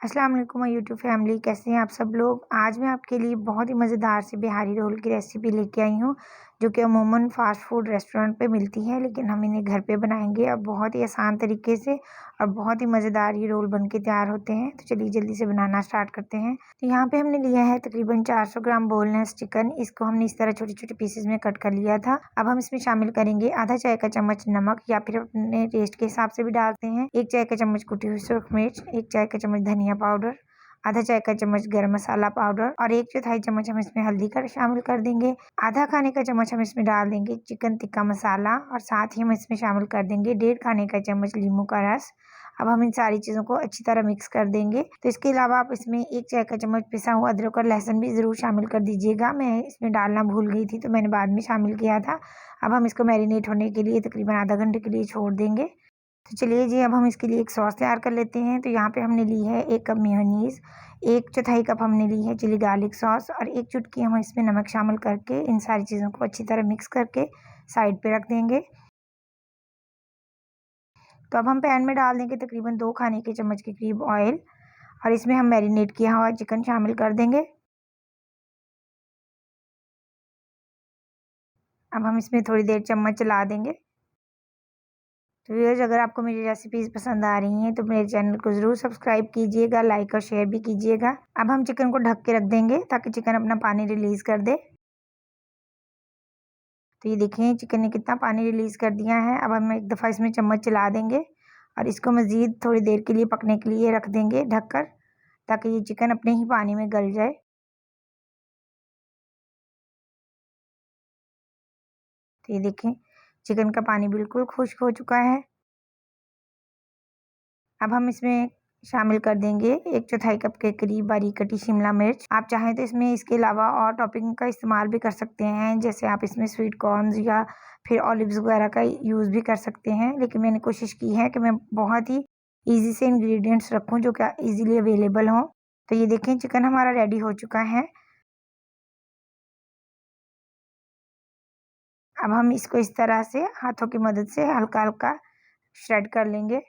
अस्सलाम वालेकुम my YouTube family, कैसे हैं आप सब लोग। आज मैं आपके लिए बहुत ही मज़ेदार सी बिहारी रोल की रेसिपी लेके आई हूँ, जो कि अमूमन फ़ास्ट फूड रेस्टोरेंट पे मिलती है, लेकिन हम इन्हें घर पे बनाएंगे और बहुत ही आसान तरीके से। और बहुत ही मज़ेदार ये रोल बन के तैयार होते हैं। तो चलिए जल्दी से बनाना स्टार्ट करते हैं। तो यहाँ पे हमने लिया है तकरीबन 400 ग्राम बोनलेस चिकन। इसको हमने इस तरह छोटे छोटे पीसेज में कट कर लिया था। अब हम इसमें शामिल करेंगे आधा चाय का चम्मच नमक, या फिर अपने टेस्ट के हिसाब से भी डालते हैं। 1 चाय का चम्मच कुटी हुई सुरख मिर्च, 1 चाय का चम्मच धनिया पाउडर, आधा चाय का चम्मच गरम मसाला पाउडर और 1/4 चम्मच हम इसमें हल्दी का शामिल कर देंगे। आधा खाने का चम्मच हम इसमें डाल देंगे चिकन टिक्का मसाला, और साथ ही हम इसमें शामिल कर देंगे 1.5 खाने का चम्मच नींबू का रस। अब हम इन सारी चीज़ों को अच्छी तरह मिक्स कर देंगे। तो इसके अलावा आप इसमें 1 चाय का चम्मच पिसा हुआ अदरक और लहसुन भी ज़रूर शामिल कर दीजिएगा। मैं इसमें डालना भूल गई थी, तो मैंने बाद में शामिल किया था। अब हम इसको मैरिनेट होने के लिए तकरीबन आधा घंटे के लिए छोड़ देंगे। तो चलिए जी, अब हम इसके लिए एक सॉस तैयार कर लेते हैं। तो यहाँ पे हमने ली है 1 कप मेयोनीज़, 1/4 कप हमने ली है चिली गार्लिक सॉस, और 1 चुटकी हम इसमें नमक शामिल करके इन सारी चीज़ों को अच्छी तरह मिक्स करके साइड पे रख देंगे। तो अब हम पैन में डाल देंगे तकरीबन 2 खाने के चम्मच के करीब ऑयल, और इसमें हम मैरिनेट किया हुआ चिकन शामिल कर देंगे। अब हम इसमें थोड़ी देर चम्मच चला देंगे। तो व्यूअर्स, अगर आपको मेरी रेसिपीज़ पसंद आ रही हैं तो मेरे चैनल को ज़रूर सब्सक्राइब कीजिएगा, लाइक और शेयर भी कीजिएगा। अब हम चिकन को ढक के रख देंगे ताकि चिकन अपना पानी रिलीज़ कर दे। तो ये देखें, चिकन ने कितना पानी रिलीज़ कर दिया है। अब हम एक दफ़ा इसमें चम्मच चला देंगे और इसको मज़ीद थोड़ी देर के लिए पकने के लिए रख देंगे ढककर, ताकि ये चिकन अपने ही पानी में गल जाए। तो ये देखें, चिकन का पानी बिल्कुल खुश्क हो चुका है। अब हम इसमें शामिल कर देंगे 1/4 कप के करीब बारीक कटी शिमला मिर्च। आप चाहें तो इसमें इसके अलावा और टॉपिंग का इस्तेमाल भी कर सकते हैं, जैसे आप इसमें स्वीट कॉर्न्स या फिर ऑलिव्स वगैरह का यूज़ भी कर सकते हैं। लेकिन मैंने कोशिश की है कि मैं बहुत ही ईज़ी से इंग्रेडिएंट्स रखूं जो कि ईज़िली अवेलेबल हों। तो ये देखें, चिकन हमारा रेडी हो चुका है। अब हम इसको इस तरह से हाथों की मदद से हल्का-हल्का श्रेड कर लेंगे।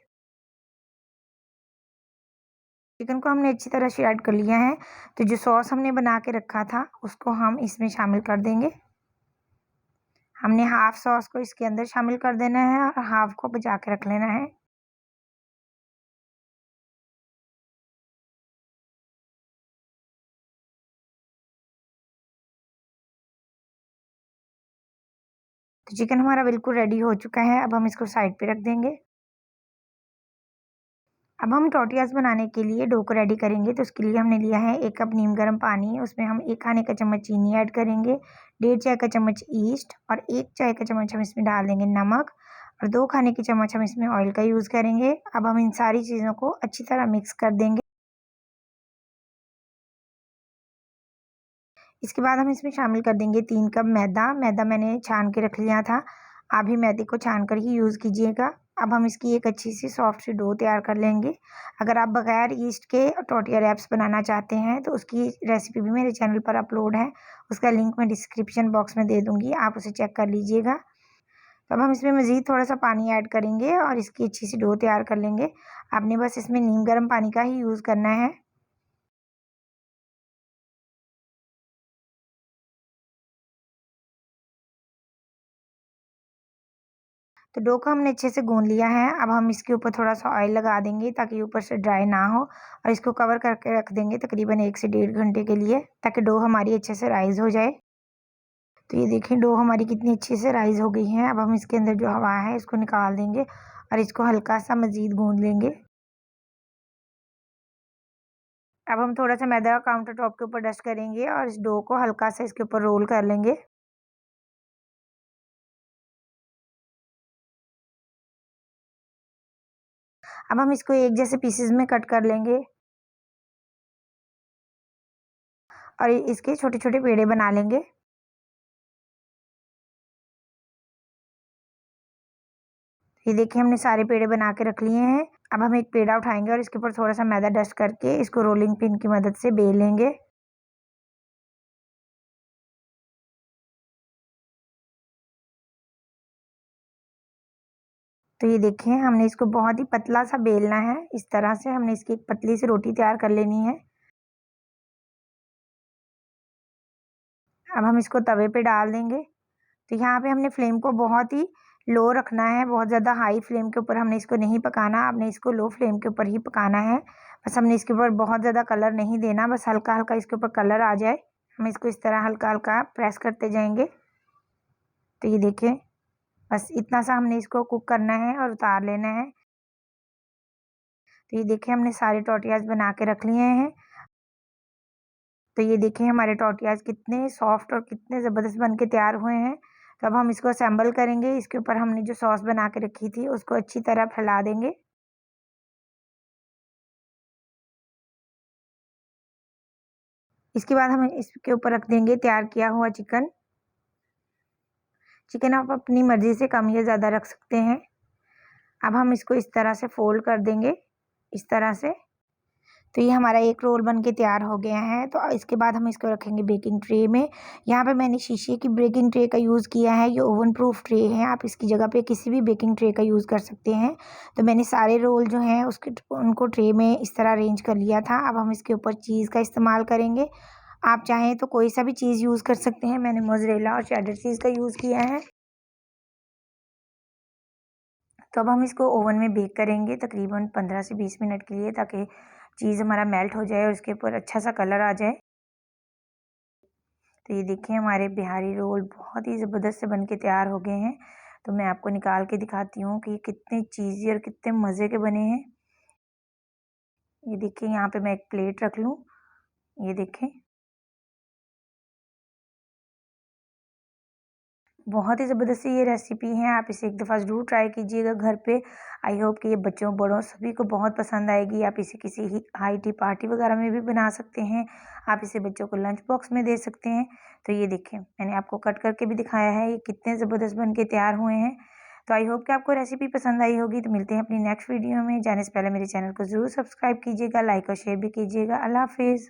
चिकन को हमने अच्छी तरह से ऐड कर लिया है। तो जो सॉस हमने बना के रखा था उसको हम इसमें शामिल कर देंगे। हमने हाफ सॉस को इसके अंदर शामिल कर देना है और हाफ को बचा के रख लेना है। तो चिकन हमारा बिल्कुल रेडी हो चुका है। अब हम इसको साइड पे रख देंगे। अब हम टोटियाज़ बनाने के लिए डो को रेडी करेंगे। तो उसके लिए हमने लिया है 1 कप नीम गर्म पानी, उसमें हम 1 खाने का चम्मच चीनी ऐड करेंगे, 1.5 चाय का चम्मच ईस्ट और 1 चाय का चम्मच हम इसमें डाल देंगे नमक, और 2 खाने के चम्मच हम इसमें ऑयल का यूज़ करेंगे। अब हम इन सारी चीज़ों को अच्छी तरह मिक्स कर देंगे। इसके बाद हम इसमें शामिल कर देंगे 3 कप मैदा। मैदा मैंने छान के रख लिया था। आप भी मैदे को छान कर ही यूज़ कीजिएगा। अब हम इसकी एक अच्छी सी सॉफ्ट सी डो तैयार कर लेंगे। अगर आप बगैर ईस्ट के टोटिया रैप्स बनाना चाहते हैं तो उसकी रेसिपी भी मेरे चैनल पर अपलोड है। उसका लिंक मैं डिस्क्रिप्शन बॉक्स में दे दूँगी, आप उसे चेक कर लीजिएगा। तो अब हम इसमें मज़ीद थोड़ा-सा पानी ऐड करेंगे और इसकी अच्छी सी डो तैयार कर लेंगे। आपने बस इसमें नीम गर्म पानी का ही यूज़ करना है। तो डो को हमने अच्छे से गूँध लिया है। अब हम इसके ऊपर थोड़ा-सा ऑयल लगा देंगे ताकि ऊपर से ड्राई ना हो, और इसको कवर करके रख देंगे तकरीबन 1 से 1.5 घंटे के लिए, ताकि डो हमारी अच्छे से राइज़ हो जाए। तो ये देखें, डो हमारी कितनी अच्छे से राइज़ हो गई है। अब हम इसके अंदर जो हवा है इसको निकाल देंगे और इसको हल्का-सा मज़ीद गूँध लेंगे। अब हम थोड़ा-सा मैदा काउंटर टॉप के ऊपर डस्ट करेंगे और इस डो को हल्का-सा इसके ऊपर रोल कर लेंगे। अब हम इसको एक जैसे पीसेज़ में कट कर लेंगे और इसके छोटे-छोटे पेड़े बना लेंगे। ये देखिए, हमने सारे पेड़े बना के रख लिए हैं। अब हम एक पेड़ा उठाएँगे और इसके ऊपर थोड़ा-सा मैदा डस्ट करके इसको रोलिंग पिन की मदद से बेल लेंगे। तो ये देखें, हमने इसको बहुत ही पतला सा बेलना है। इस तरह से हमने इसकी एक पतली सी रोटी तैयार कर लेनी है। अब हम इसको तवे पे डाल देंगे। तो यहाँ पे हमने फ्लेम को बहुत ही लो रखना है, बहुत ज़्यादा हाई फ्लेम के ऊपर हमने इसको नहीं पकाना। आपने इसको लो फ्लेम के ऊपर ही पकाना है। बस हमने इसके ऊपर बहुत ज़्यादा कलर नहीं देना, बस हल्का हल्का इसके ऊपर कलर आ जाए। हम इसको इस तरह हल्का हल्का प्रेस करते जाएंगे। तो ये देखें, बस इतना सा हमने इसको कुक करना है और उतार लेना है। तो ये देखें, हमने सारे टोटियाज बना के रख लिए हैं। तो ये देखें, हमारे टोटियाज कितने सॉफ्ट और कितने ज़बरदस्त बन के तैयार हुए हैं। तो अब हम इसको असेंबल करेंगे। इसके ऊपर हमने जो सॉस बना के रखी थी उसको अच्छी तरह फैला देंगे। इसके बाद हम इसके ऊपर रख देंगे तैयार किया हुआ चिकन। चिकन आप अपनी मर्ज़ी से कम या ज़्यादा रख सकते हैं। अब हम इसको इस तरह से फोल्ड कर देंगे, इस तरह से। तो ये हमारा एक रोल बन के तैयार हो गया है। तो इसके बाद हम इसको रखेंगे बेकिंग ट्रे में। यहाँ पे मैंने शीशे की बेकिंग ट्रे का यूज़ किया है। ये ओवन प्रूफ ट्रे है, आप इसकी जगह पे किसी भी बेकिंग ट्रे का यूज़ कर सकते हैं। तो मैंने सारे रोल जो हैं उनको ट्रे में इस तरह अरेंज कर लिया था। अब हम इसके ऊपर चीज़ का इस्तेमाल करेंगे। आप चाहें तो कोई सा भी चीज़ यूज़ कर सकते हैं। मैंने मोज़रेला और चेडर चीज़ का यूज़ किया है। तो अब हम इसको ओवन में बेक करेंगे तकरीबन 15 से 20 मिनट के लिए, ताकि चीज़ हमारा मेल्ट हो जाए और उसके ऊपर अच्छा सा कलर आ जाए। तो ये देखिए, हमारे बिहारी रोल बहुत ही ज़बरदस्त से बन के तैयार हो गए हैं। तो मैं आपको निकाल के दिखाती हूँ कि ये कितने चीज़ी और कितने मज़े के बने हैं। ये देखिए, यहाँ पे मैं एक प्लेट रख लूँ। ये देखें, बहुत ही ज़बरदस्त ये रेसिपी है। आप इसे एक दफ़ा ज़रूर ट्राई कीजिएगा घर पे। आई होप कि ये बच्चों बड़ों सभी को बहुत पसंद आएगी। आप इसे किसी ही हाई टी पार्टी वगैरह में भी बना सकते हैं। आप इसे बच्चों को लंच बॉक्स में दे सकते हैं। तो ये देखें, मैंने आपको कट करके भी दिखाया है ये कितने ज़बरदस्त बन के तैयार हुए हैं। तो आई होप कि आपको रेसिपी पसंद आई होगी। तो मिलते हैं अपनी नेक्स्ट वीडियो में। जाने से पहले मेरे चैनल को ज़रूर सब्सक्राइब कीजिएगा, लाइक और शेयर भी कीजिएगा। अल्लाह हाफ़िज़।